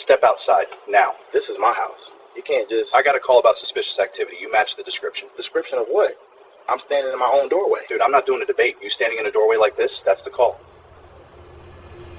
Step outside, now. This is my house. You can't just... I got a call about suspicious activity. You match the description. Description of what? I'm standing in my own doorway. Dude, I'm not doing a debate. You standing in a doorway like this, that's the call.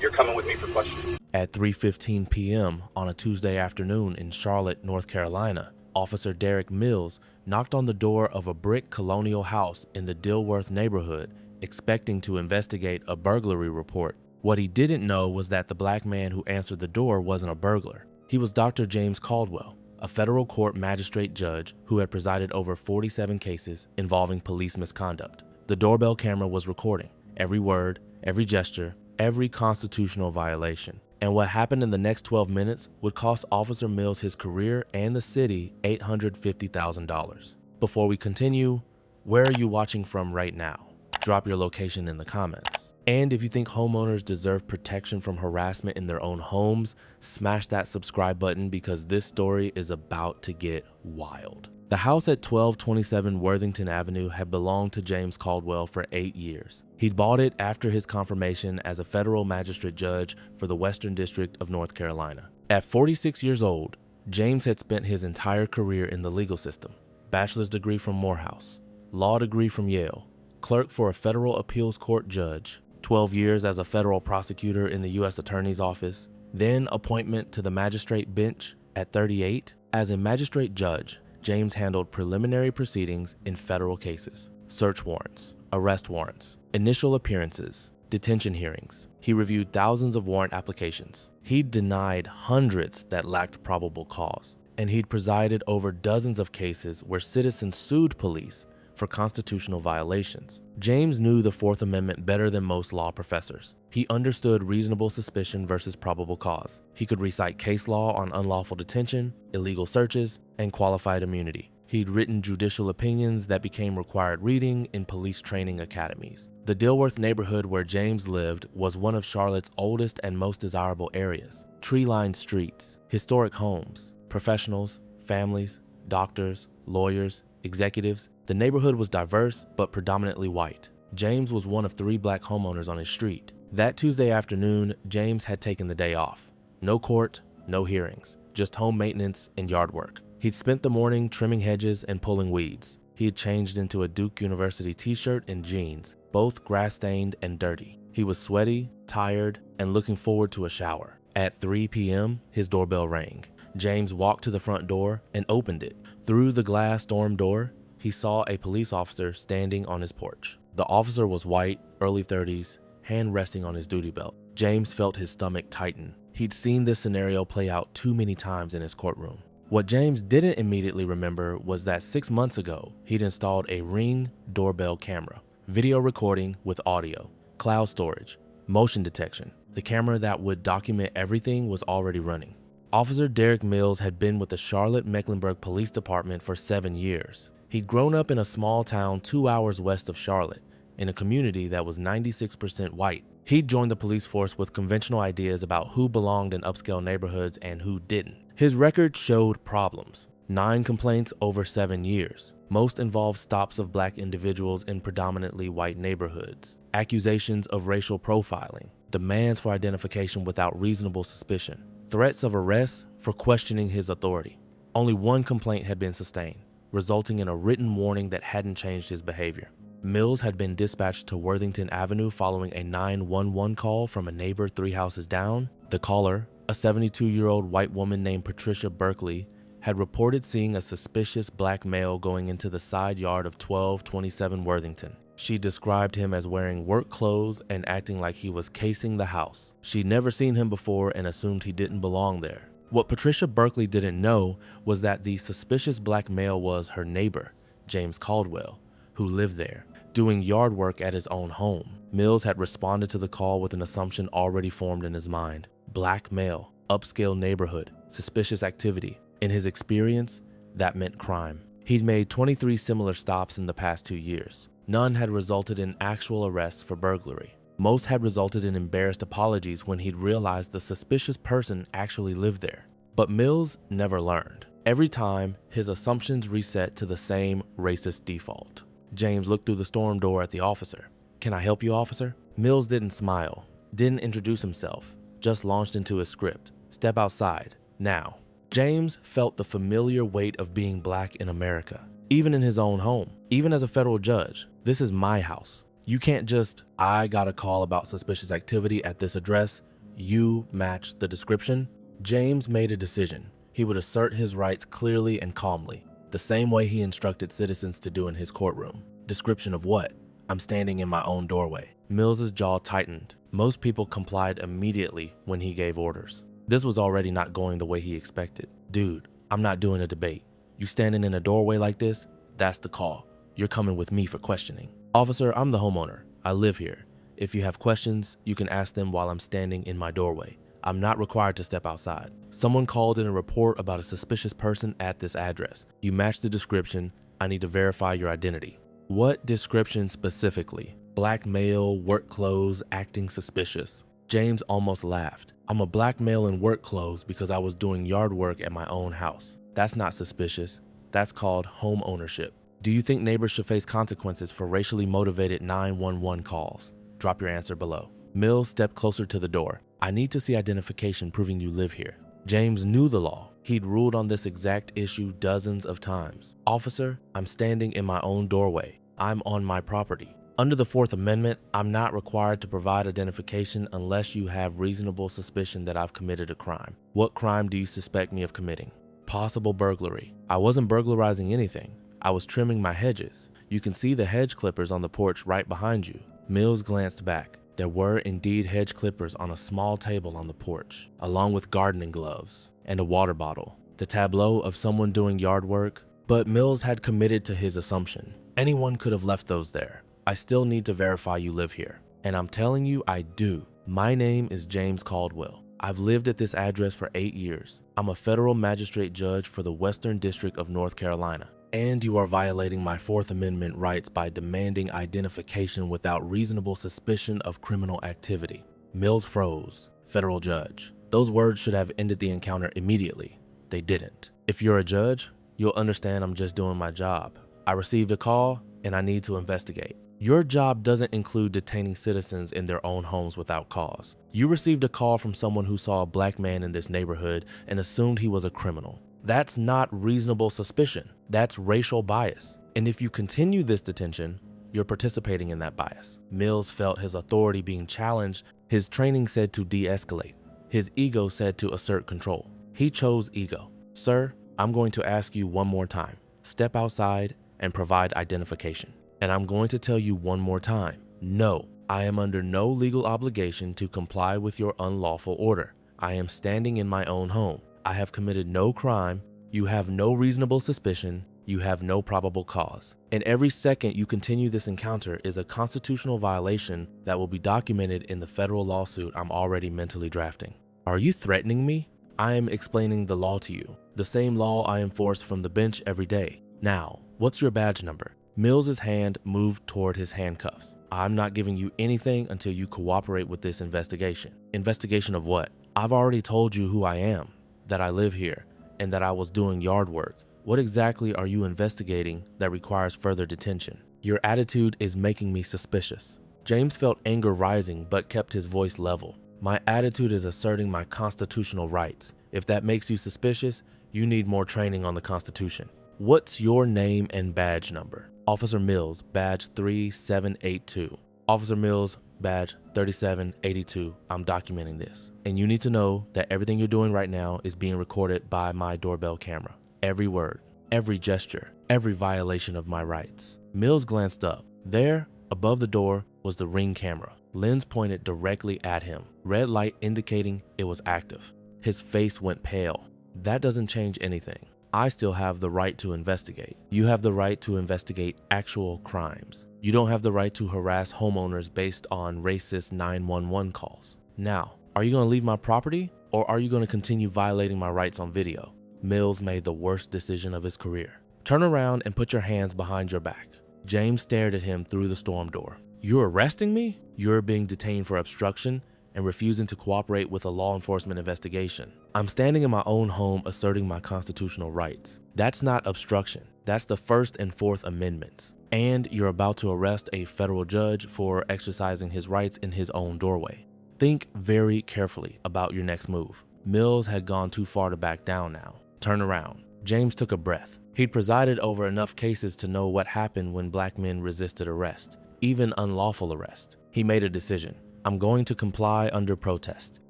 You're coming with me for questions. At 3:15 p.m. on a Tuesday afternoon in Charlotte, North Carolina, Officer Derek Mills knocked on the door of a brick colonial house in the Dilworth neighborhood, expecting to investigate a burglary report. What he didn't know was that the black man who answered the door wasn't a burglar. He was Dr. James Caldwell, a federal court magistrate judge who had presided over 47 cases involving police misconduct. The doorbell camera was recording every word, every gesture, every constitutional violation. And what happened in the next 12 minutes would cost Officer Mills his career and the city $850,000. Before we continue, where are you watching from right now? Drop your location in the comments. And if you think homeowners deserve protection from harassment in their own homes, smash that subscribe button because this story is about to get wild. The house at 1227 Worthington Avenue had belonged to James Caldwell for 8 years. He'd bought it after his confirmation as a federal magistrate judge for the Western District of North Carolina. At 46 years old, James had spent his entire career in the legal system. Bachelor's degree from Morehouse, law degree from Yale, clerk for a federal appeals court judge, 12 years as a federal prosecutor in the U.S. Attorney's Office, then appointment to the magistrate bench at 38. As a magistrate judge, James handled preliminary proceedings in federal cases, search warrants, arrest warrants, initial appearances, detention hearings. He reviewed thousands of warrant applications. He'd denied hundreds that lacked probable cause, and he'd presided over dozens of cases where citizens sued police for constitutional violations. James knew the Fourth Amendment better than most law professors. He understood reasonable suspicion versus probable cause. He could recite case law on unlawful detention, illegal searches, and qualified immunity. He'd written judicial opinions that became required reading in police training academies. The Dilworth neighborhood where James lived was one of Charlotte's oldest and most desirable areas. Tree-lined streets, historic homes, professionals, families, doctors, lawyers, executives. The neighborhood was diverse but predominantly white. James was one of 3 black homeowners on his street. That Tuesday afternoon, James had taken the day off. No court, no hearings, just home maintenance and yard work. He'd spent the morning trimming hedges and pulling weeds. He had changed into a Duke University t-shirt and jeans, both grass-stained and dirty. He was sweaty, tired, and looking forward to a shower. At 3 p.m., his doorbell rang. James walked to the front door and opened it. Through the glass storm door, he saw a police officer standing on his porch. The officer was white, early 30s, hand resting on his duty belt. James felt his stomach tighten. He'd seen this scenario play out too many times in his courtroom. What James didn't immediately remember was that 6 months ago, he'd installed a Ring doorbell camera, video recording with audio, cloud storage, motion detection. The camera that would document everything was already running. Officer Derek Mills had been with the Charlotte-Mecklenburg Police Department for 7 years. He'd grown up in a small town 2 hours west of Charlotte, in a community that was 96% white. He'd joined the police force with conventional ideas about who belonged in upscale neighborhoods and who didn't. His record showed problems. 9 complaints over 7 years. Most involved stops of black individuals in predominantly white neighborhoods. Accusations of racial profiling. Demands for identification without reasonable suspicion. Threats of arrest for questioning his authority. Only 1 complaint had been sustained, resulting in a written warning that hadn't changed his behavior. Mills had been dispatched to Worthington Avenue following a 911 call from a neighbor 3 houses down. The caller, a 72-year-old white woman named Patricia Berkeley, had reported seeing a suspicious black male going into the side yard of 1227 Worthington. She described him as wearing work clothes and acting like he was casing the house. She'd never seen him before and assumed he didn't belong there. What Patricia Berkeley didn't know was that the suspicious black male was her neighbor, James Caldwell, who lived there, doing yard work at his own home. Mills had responded to the call with an assumption already formed in his mind. Black male, upscale neighborhood, suspicious activity. In his experience, that meant crime. He'd made 23 similar stops in the past 2 years. None had resulted in actual arrests for burglary. Most had resulted in embarrassed apologies when he'd realized the suspicious person actually lived there. But Mills never learned. Every time, his assumptions reset to the same racist default. James looked through the storm door at the officer. "Can I help you, officer?" Mills didn't smile, didn't introduce himself, just launched into his script. Step outside, now. James felt the familiar weight of being black in America, even in his own home, even as a federal judge. This is my house. You can't just, I got a call about suspicious activity at this address. You match the description. James made a decision. He would assert his rights clearly and calmly, the same way he instructed citizens to do in his courtroom. Description of what? I'm standing in my own doorway. Mills's jaw tightened. Most people complied immediately when he gave orders. This was already not going the way he expected. Dude, I'm not doing a debate. You standing in a doorway like this? That's the call. You're coming with me for questioning. Officer, I'm the homeowner. I live here. If you have questions, you can ask them while I'm standing in my doorway. I'm not required to step outside. Someone called in a report about a suspicious person at this address. You match the description. I need to verify your identity. What description specifically? Black male, work clothes, acting suspicious. James almost laughed. I'm a black male in work clothes because I was doing yard work at my own house. That's not suspicious. That's called home ownership. Do you think neighbors should face consequences for racially motivated 911 calls? Drop your answer below. Mills stepped closer to the door. I need to see identification proving you live here. James knew the law. He'd ruled on this exact issue dozens of times. Officer, I'm standing in my own doorway. I'm on my property. Under the Fourth Amendment, I'm not required to provide identification unless you have reasonable suspicion that I've committed a crime. What crime do you suspect me of committing? Possible burglary. I wasn't burglarizing anything. I was trimming my hedges. You can see the hedge clippers on the porch right behind you. Mills glanced back. There were indeed hedge clippers on a small table on the porch, along with gardening gloves and a water bottle. The tableau of someone doing yard work, but Mills had committed to his assumption. Anyone could have left those there. I still need to verify you live here. And I'm telling you, I do. My name is James Caldwell. I've lived at this address for 8 years. I'm a federal magistrate judge for the Western District of North Carolina. And you are violating my Fourth Amendment rights by demanding identification without reasonable suspicion of criminal activity. Mills froze. Federal judge. Those words should have ended the encounter immediately. They didn't. If you're a judge, you'll understand I'm just doing my job. I received a call and I need to investigate. Your job doesn't include detaining citizens in their own homes without cause. You received a call from someone who saw a black man in this neighborhood and assumed he was a criminal. That's not reasonable suspicion. That's racial bias. And if you continue this detention, you're participating in that bias. Mills felt his authority being challenged. His training said to de-escalate. His ego said to assert control. He chose ego. Sir, I'm going to ask you one more time. Step outside and provide identification. And I'm going to tell you one more time. No, I am under no legal obligation to comply with your unlawful order. I am standing in my own home. I have committed no crime. You have no reasonable suspicion. You have no probable cause. And every second you continue this encounter is a constitutional violation that will be documented in the federal lawsuit I'm already mentally drafting. Are you threatening me? I am explaining the law to you. The same law I enforce from the bench every day. Now, what's your badge number? Mills's hand moved toward his handcuffs. I'm not giving you anything until you cooperate with this investigation. Investigation of what? I've already told you who I am, that I live here, and that I was doing yard work. What exactly are you investigating that requires further detention? Your attitude is making me suspicious. James felt anger rising but kept his voice level. My attitude is asserting my constitutional rights. If that makes you suspicious, you need more training on the Constitution. What's your name and badge number? Officer Mills, badge 3782. Officer Mills, badge 3782. I'm documenting this. And you need to know that everything you're doing right now is being recorded by my doorbell camera. Every word, every gesture, every violation of my rights. Mills glanced up. There, above the door, was the Ring camera. Lens pointed directly at him, red light indicating it was active. His face went pale. That doesn't change anything. I still have the right to investigate. You have the right to investigate actual crimes. You don't have the right to harass homeowners based on racist 911 calls. Now, are you going to leave my property or are you going to continue violating my rights on video? Mills made the worst decision of his career. Turn around and put your hands behind your back. James stared at him through the storm door. You're arresting me? You're being detained for obstruction and refusing to cooperate with a law enforcement investigation. I'm standing in my own home asserting my constitutional rights. That's not obstruction. That's the First and Fourth Amendments. And you're about to arrest a federal judge for exercising his rights in his own doorway. Think very carefully about your next move. Mills had gone too far to back down now. Turn around. James took a breath. He'd presided over enough cases to know what happened when black men resisted arrest, even unlawful arrest. He made a decision. I'm going to comply under protest,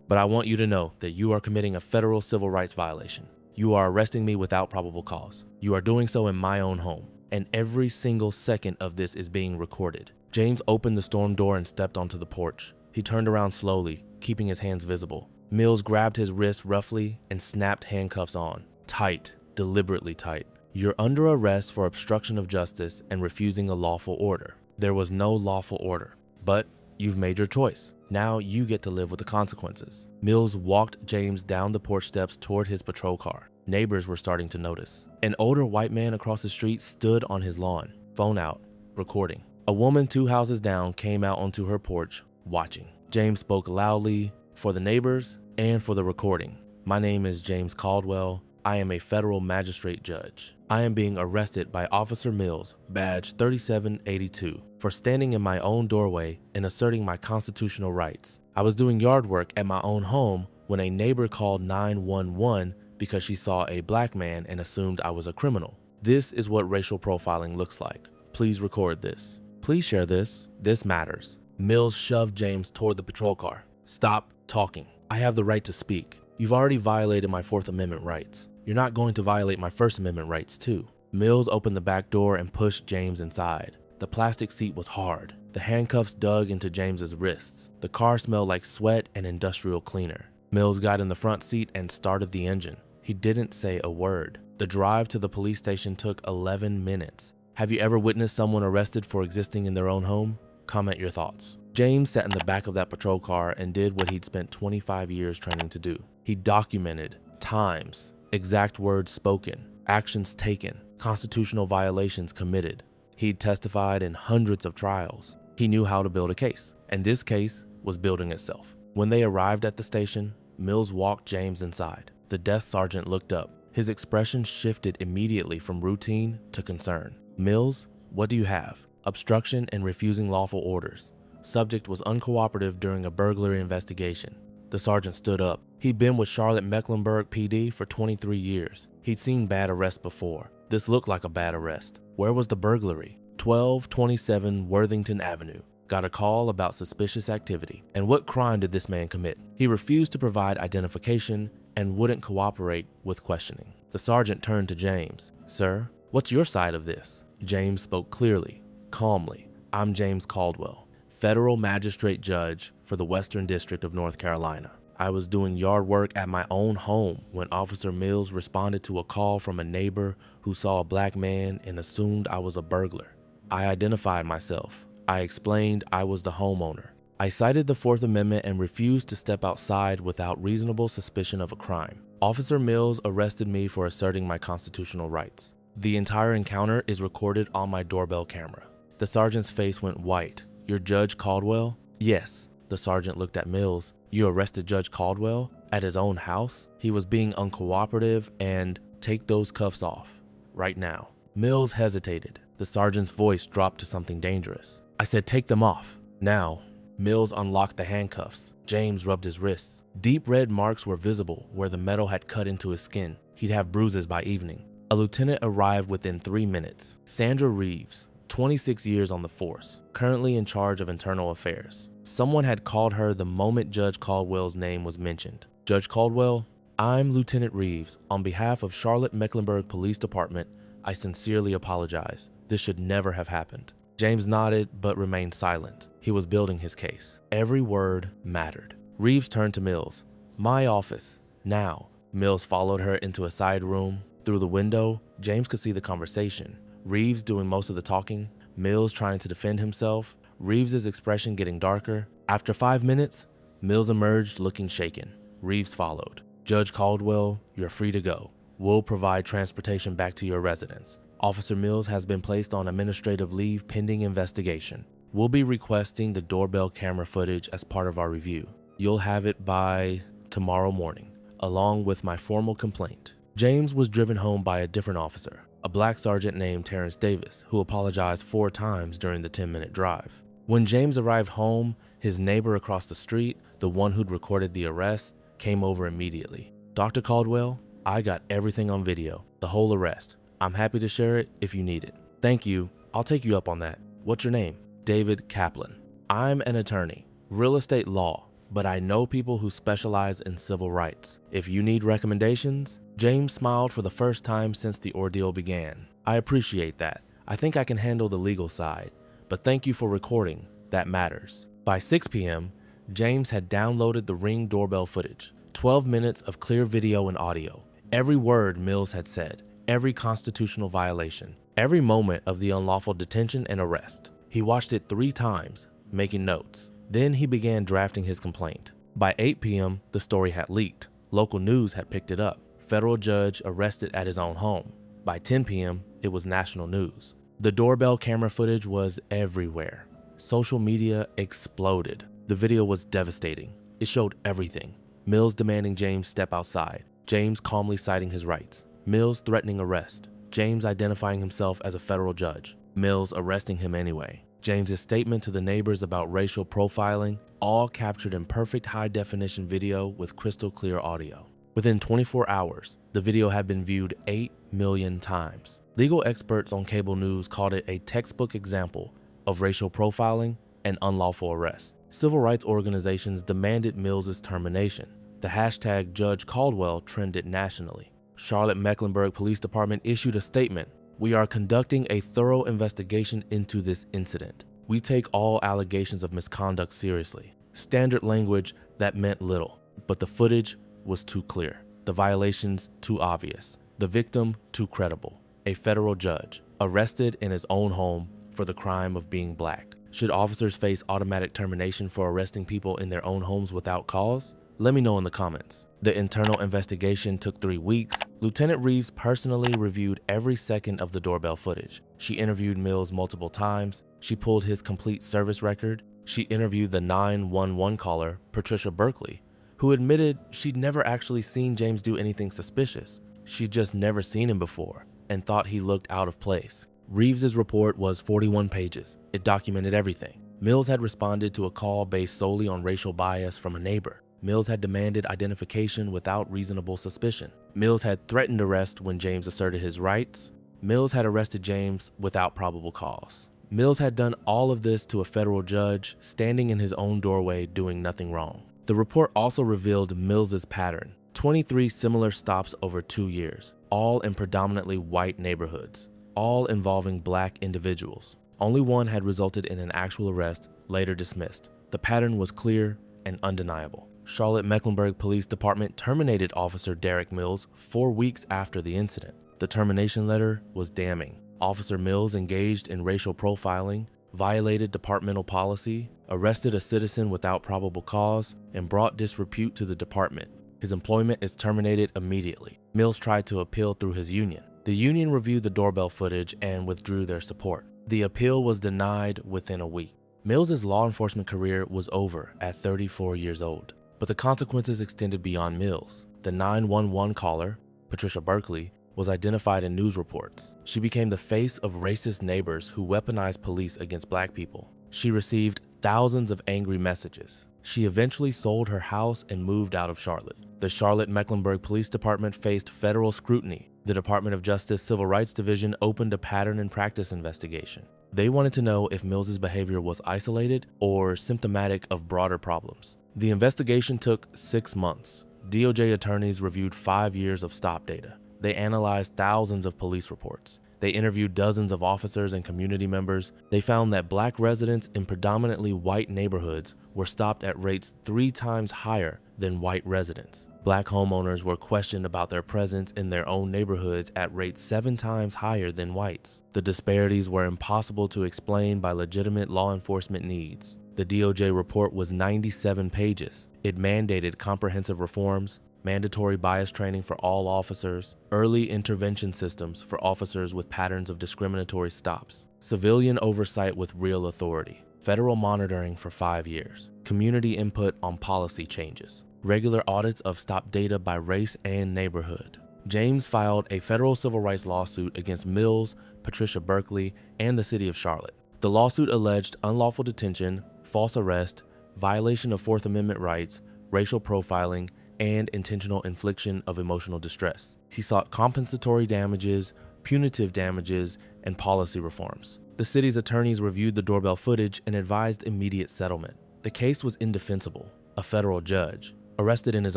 but I want you to know that you are committing a federal civil rights violation. You are arresting me without probable cause. You are doing so in my own home, and every single second of this is being recorded. James opened the storm door and stepped onto the porch. He turned around slowly, keeping his hands visible. Mills grabbed his wrist roughly and snapped handcuffs on. Tight, deliberately tight. You're under arrest for obstruction of justice and refusing a lawful order. There was no lawful order, but you've made your choice. Now you get to live with the consequences. Mills walked James down the porch steps toward his patrol car. Neighbors were starting to notice. An older white man across the street stood on his lawn, phone out, recording. A woman 2 houses down came out onto her porch, watching. James spoke loudly for the neighbors and for the recording. My name is James Caldwell. I am a federal magistrate judge. I am being arrested by Officer Mills, badge 3782, for standing in my own doorway and asserting my constitutional rights. I was doing yard work at my own home when a neighbor called 911 because she saw a black man and assumed I was a criminal. This is what racial profiling looks like. Please record this. Please share this. This matters. Mills shoved James toward the patrol car. Stop talking. I have the right to speak. You've already violated my Fourth Amendment rights. You're not going to violate my First Amendment rights too. Mills opened the back door and pushed James inside. The plastic seat was hard. The handcuffs dug into James's wrists. The car smelled like sweat and industrial cleaner. Mills got in the front seat and started the engine. He didn't say a word. The drive to the police station took 11 minutes. Have you ever witnessed someone arrested for existing in their own home? Comment your thoughts. James sat in the back of that patrol car and did what he'd spent 25 years training to do. He documented times, exact words spoken, actions taken, constitutional violations committed. He'd testified in hundreds of trials. He knew how to build a case, and this case was building itself. When they arrived at the station, Mills walked James inside. The desk sergeant looked up. His expression shifted immediately from routine to concern. Mills, what do you have? Obstruction and refusing lawful orders. Subject was uncooperative during a burglary investigation. The sergeant stood up. He'd been with Charlotte Mecklenburg PD for 23 years. He'd seen bad arrests before. This looked like a bad arrest. Where was the burglary? 1227 Worthington Avenue. Got a call about suspicious activity. And what crime did this man commit? He refused to provide identification and wouldn't cooperate with questioning. The sergeant turned to James. Sir, what's your side of this? James spoke clearly, calmly. I'm James Caldwell, federal magistrate judge for the Western District of North Carolina. I was doing yard work at my own home when Officer Mills responded to a call from a neighbor who saw a black man and assumed I was a burglar. I identified myself. I explained I was the homeowner. I cited the Fourth Amendment and refused to step outside without reasonable suspicion of a crime. Officer Mills arrested me for asserting my constitutional rights. The entire encounter is recorded on my doorbell camera. The sergeant's face went white. You're Judge Caldwell? Yes. The sergeant looked at Mills. You arrested Judge Caldwell at his own house? He was being uncooperative and take those cuffs off right now. Mills hesitated. The sergeant's voice dropped to something dangerous. I said take them off now. Mills unlocked the handcuffs. James rubbed his wrists. Deep red marks were visible where the metal had cut into his skin. He'd have bruises by evening. A lieutenant arrived within 3 minutes. Sandra Reeves, 26 years on the force, currently in charge of internal affairs. Someone had called her the moment Judge Caldwell's name was mentioned. Judge Caldwell, I'm Lieutenant Reeves. On behalf of Charlotte Mecklenburg Police Department, I sincerely apologize. This should never have happened. James nodded but remained silent. He was building his case. Every word mattered. Reeves turned to Mills. My office, now. Mills followed her into a side room. Through the window, James could see the conversation. Reeves doing most of the talking, Mills trying to defend himself, Reeves' expression getting darker. After 5 minutes, Mills emerged looking shaken. Reeves followed. Judge Caldwell, you're free to go. We'll provide transportation back to your residence. Officer Mills has been placed on administrative leave pending investigation. We'll be requesting the doorbell camera footage as part of our review. You'll have it by tomorrow morning, along with my formal complaint. James was driven home by a different officer, a black sergeant named Terrence Davis, who apologized 4 times during the 10-minute drive. When James arrived home, his neighbor across the street, the one who'd recorded the arrest, came over immediately. Dr. Caldwell, I got everything on video, the whole arrest. I'm happy to share it if you need it. Thank you. I'll take you up on that. What's your name? David Kaplan. I'm an attorney, real estate law, but I know people who specialize in civil rights. If you need recommendations, James smiled for the first time since the ordeal began. I appreciate that. I think I can handle the legal side, but thank you for recording. That matters. By 6 p.m., James had downloaded the Ring doorbell footage, 12 minutes of clear video and audio. Every word Mills had said, every constitutional violation, every moment of the unlawful detention and arrest. He watched it 3 times, making notes. Then he began drafting his complaint. By 8 p.m., the story had leaked. Local news had picked it up. Federal judge arrested at his own home. By 10 p.m., it was national news. The doorbell camera footage was everywhere. Social media exploded. The video was devastating. It showed everything. Mills demanding James step outside. James calmly citing his rights. Mills threatening arrest. James identifying himself as a federal judge. Mills arresting him anyway. James's statement to the neighbors about racial profiling, all captured in perfect high-definition video with crystal clear audio. Within 24 hours, the video had been viewed 8 million times. Legal experts on cable news called it a textbook example of racial profiling and unlawful arrest. Civil rights organizations demanded Mills's termination. The hashtag Judge Caldwell trended nationally. Charlotte Mecklenburg Police Department issued a statement. We are conducting a thorough investigation into this incident. We take all allegations of misconduct seriously. Standard language that meant little, but the footage was too clear. The violations too obvious. The victim too credible. A federal judge arrested in his own home for the crime of being black. Should officers face automatic termination for arresting people in their own homes without cause? Let me know in the comments. The internal investigation took 3 weeks. Lieutenant Reeves personally reviewed every second of the doorbell footage. She interviewed Mills multiple times. She pulled his complete service record. She interviewed the 911 caller, Patricia Berkeley, who admitted she'd never actually seen James do anything suspicious. She'd just never seen him before and thought he looked out of place. Reeves's report was 41 pages. It documented everything. Mills had responded to a call based solely on racial bias from a neighbor. Mills had demanded identification without reasonable suspicion. Mills had threatened arrest when James asserted his rights. Mills had arrested James without probable cause. Mills had done all of this to a federal judge, standing in his own doorway doing nothing wrong. The report also revealed Mills's pattern. 23 similar stops over 2 years, all in predominantly white neighborhoods, all involving black individuals. Only one had resulted in an actual arrest, later dismissed. The pattern was clear and undeniable. Charlotte Mecklenburg Police Department terminated Officer Derek Mills 4 weeks after the incident. The termination letter was damning. Officer Mills engaged in racial profiling, violated departmental policy, arrested a citizen without probable cause, and brought disrepute to the department. His employment is terminated immediately. Mills tried to appeal through his union. The union reviewed the doorbell footage and withdrew their support. The appeal was denied within a week. Mills's law enforcement career was over at 34 years old. But the consequences extended beyond Mills. The 911 caller, Patricia Berkeley, was identified in news reports. She became the face of racist neighbors who weaponized police against black people. She received thousands of angry messages. She eventually sold her house and moved out of Charlotte. The Charlotte Mecklenburg Police Department faced federal scrutiny. The Department of Justice Civil Rights Division opened a pattern and practice investigation. They wanted to know if Mills's behavior was isolated or symptomatic of broader problems. The investigation took 6 months. DOJ attorneys reviewed 5 years of stop data. They analyzed thousands of police reports. They interviewed dozens of officers and community members. They found that black residents in predominantly white neighborhoods were stopped at rates 3 times higher than white residents. Black homeowners were questioned about their presence in their own neighborhoods at rates 7 times higher than whites. The disparities were impossible to explain by legitimate law enforcement needs. The DOJ report was 97 pages. It mandated comprehensive reforms, mandatory bias training for all officers, early intervention systems for officers with patterns of discriminatory stops, civilian oversight with real authority, federal monitoring for 5 years, community input on policy changes, regular audits of stop data by race and neighborhood. James filed a federal civil rights lawsuit against Mills, Patricia Berkeley, and the city of Charlotte. The lawsuit alleged unlawful detention, false arrest, violation of Fourth Amendment rights, racial profiling, and intentional infliction of emotional distress. He sought compensatory damages, punitive damages, and policy reforms. The city's attorneys reviewed the doorbell footage and advised immediate settlement. The case was indefensible. A federal judge, arrested in his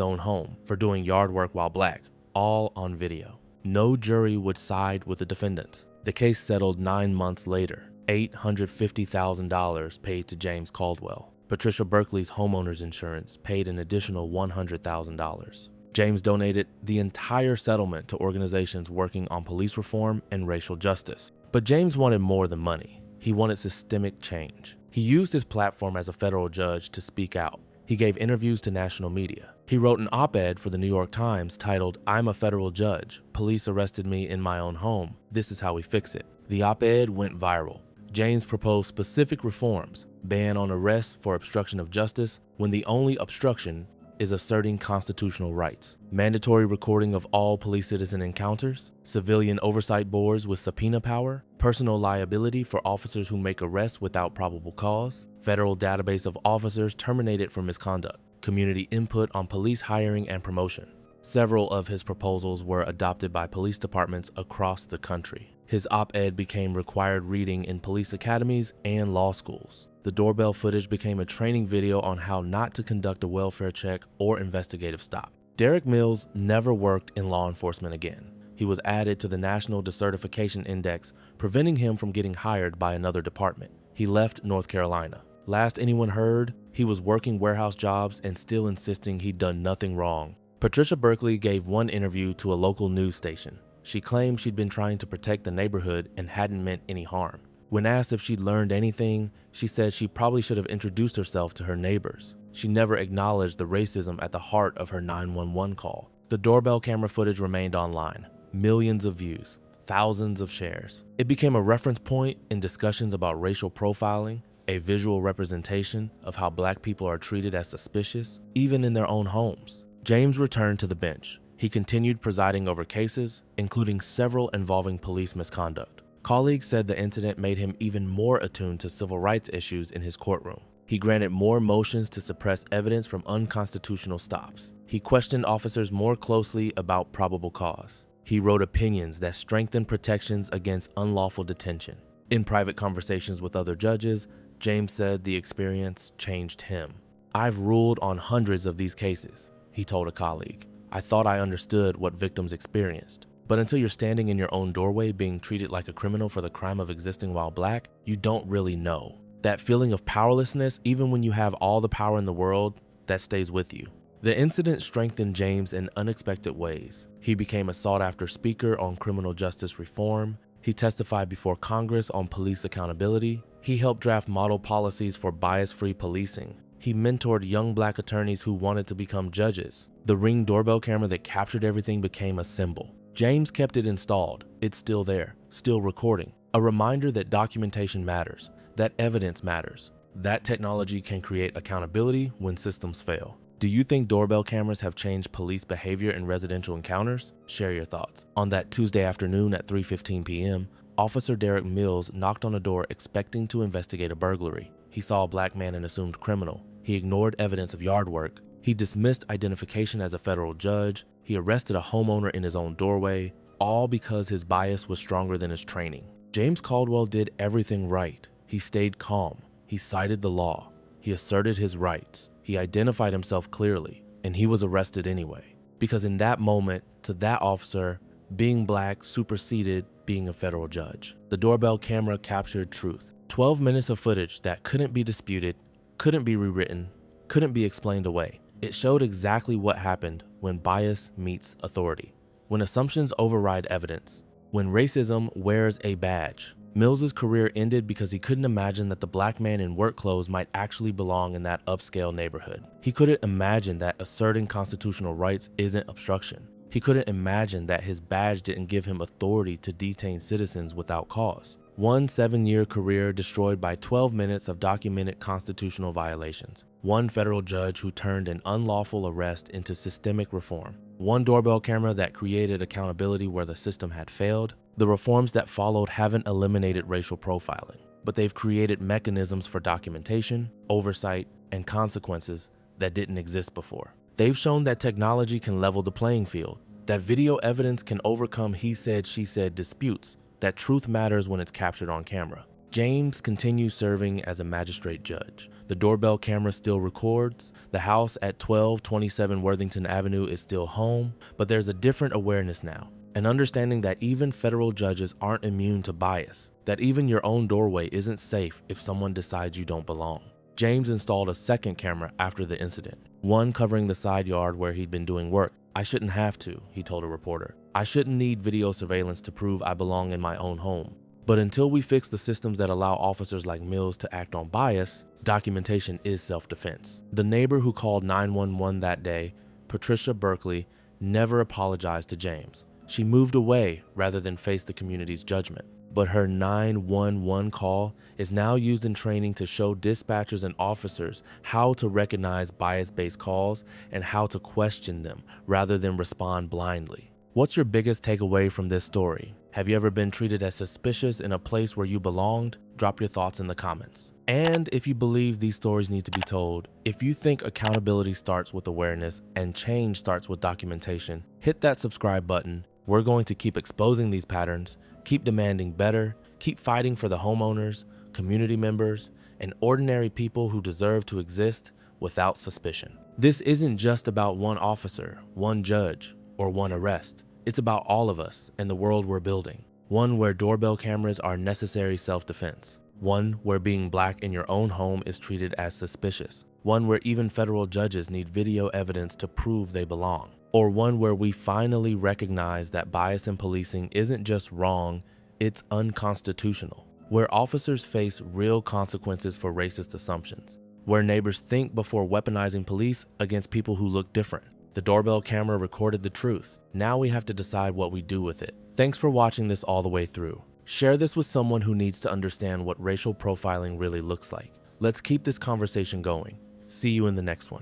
own home for doing yard work while black, all on video. No jury would side with the defendant. The case settled 9 months later. $850,000 paid to James Caldwell. Patricia Berkeley's homeowner's insurance paid an additional $100,000. James donated the entire settlement to organizations working on police reform and racial justice. But James wanted more than money. He wanted systemic change. He used his platform as a federal judge to speak out. He gave interviews to national media. He wrote an op-ed for the New York Times titled, "I'm a federal judge. Police arrested me in my own home. This is how we fix it." The op-ed went viral. James proposed specific reforms: ban on arrests for obstruction of justice when the only obstruction is asserting constitutional rights, mandatory recording of all police-citizen encounters, civilian oversight boards with subpoena power, personal liability for officers who make arrests without probable cause, federal database of officers terminated for misconduct, community input on police hiring and promotion. Several of his proposals were adopted by police departments across the country. His op-ed became required reading in police academies and law schools. The doorbell footage became a training video on how not to conduct a welfare check or investigative stop. Derek Mills never worked in law enforcement again. He was added to the National Decertification Index, preventing him from getting hired by another department. He left North Carolina. Last anyone heard, he was working warehouse jobs and still insisting he'd done nothing wrong. Patricia Berkeley gave one interview to a local news station. She claimed she'd been trying to protect the neighborhood and hadn't meant any harm. When asked if she'd learned anything, she said she probably should have introduced herself to her neighbors. She never acknowledged the racism at the heart of her 911 call. The doorbell camera footage remained online. Millions of views, thousands of shares. It became a reference point in discussions about racial profiling, a visual representation of how black people are treated as suspicious, even in their own homes. James returned to the bench. He continued presiding over cases, including several involving police misconduct. Colleagues said the incident made him even more attuned to civil rights issues in his courtroom. He granted more motions to suppress evidence from unconstitutional stops. He questioned officers more closely about probable cause. He wrote opinions that strengthened protections against unlawful detention. In private conversations with other judges, James said the experience changed him. "I've ruled on hundreds of these cases," he told a colleague. "I thought I understood what victims experienced. But until you're standing in your own doorway being treated like a criminal for the crime of existing while black, you don't really know. That feeling of powerlessness, even when you have all the power in the world, that stays with you." The incident strengthened James in unexpected ways. He became a sought-after speaker on criminal justice reform. He testified before Congress on police accountability. He helped draft model policies for bias-free policing. He mentored young black attorneys who wanted to become judges. The Ring doorbell camera that captured everything became a symbol. James kept it installed. It's still there, still recording. A reminder that documentation matters, that evidence matters. That technology can create accountability when systems fail. Do you think doorbell cameras have changed police behavior in residential encounters? Share your thoughts. On that Tuesday afternoon at 3:15 p.m., Officer Derek Mills knocked on a door expecting to investigate a burglary. He saw a black man and assumed criminal. He ignored evidence of yard work. He dismissed identification as a federal judge. He arrested a homeowner in his own doorway, all because his bias was stronger than his training. James Caldwell did everything right. He stayed calm. He cited the law. He asserted his rights. He identified himself clearly, and he was arrested anyway. Because in that moment, to that officer, being black superseded being a federal judge. The doorbell camera captured truth. 12 minutes of footage that couldn't be disputed, couldn't be rewritten, couldn't be explained away. It showed exactly what happened when bias meets authority, when assumptions override evidence, when racism wears a badge. Mills's career ended because he couldn't imagine that the black man in work clothes might actually belong in that upscale neighborhood. He couldn't imagine that asserting constitutional rights isn't obstruction. He couldn't imagine that his badge didn't give him authority to detain citizens without cause. One 7-year career destroyed by 12 minutes of documented constitutional violations. One federal judge who turned an unlawful arrest into systemic reform. One doorbell camera that created accountability where the system had failed. The reforms that followed haven't eliminated racial profiling, but they've created mechanisms for documentation, oversight, and consequences that didn't exist before. They've shown that technology can level the playing field, that video evidence can overcome he said, she said disputes, that truth matters when it's captured on camera. James continues serving as a magistrate judge. The doorbell camera still records. The house at 1227 Worthington Avenue is still home, but there's a different awareness now. An understanding that even federal judges aren't immune to bias, that even your own doorway isn't safe if someone decides you don't belong. James installed a second camera after the incident, one covering the side yard where he'd been doing work. I shouldn't have to, he told a reporter. I shouldn't need video surveillance to prove I belong in my own home. But until we fix the systems that allow officers like Mills to act on bias, documentation is self-defense. The neighbor who called 911 that day, Patricia Berkeley, never apologized to James. She moved away rather than face the community's judgment. But her 911 call is now used in training to show dispatchers and officers how to recognize bias-based calls and how to question them rather than respond blindly. What's your biggest takeaway from this story? Have you ever been treated as suspicious in a place where you belonged? Drop your thoughts in the comments. And if you believe these stories need to be told, if you think accountability starts with awareness and change starts with documentation, hit that subscribe button. We're going to keep exposing these patterns, keep demanding better, keep fighting for the homeowners, community members, and ordinary people who deserve to exist without suspicion. This isn't just about one officer, one judge, or one arrest. It's about all of us and the world we're building. One where doorbell cameras are necessary self-defense. One where being black in your own home is treated as suspicious. One where even federal judges need video evidence to prove they belong. Or one where we finally recognize that bias in policing isn't just wrong, it's unconstitutional. Where officers face real consequences for racist assumptions. Where neighbors think before weaponizing police against people who look different. The doorbell camera recorded the truth. Now we have to decide what we do with it. Thanks for watching this all the way through. Share this with someone who needs to understand what racial profiling really looks like. Let's keep this conversation going. See you in the next one.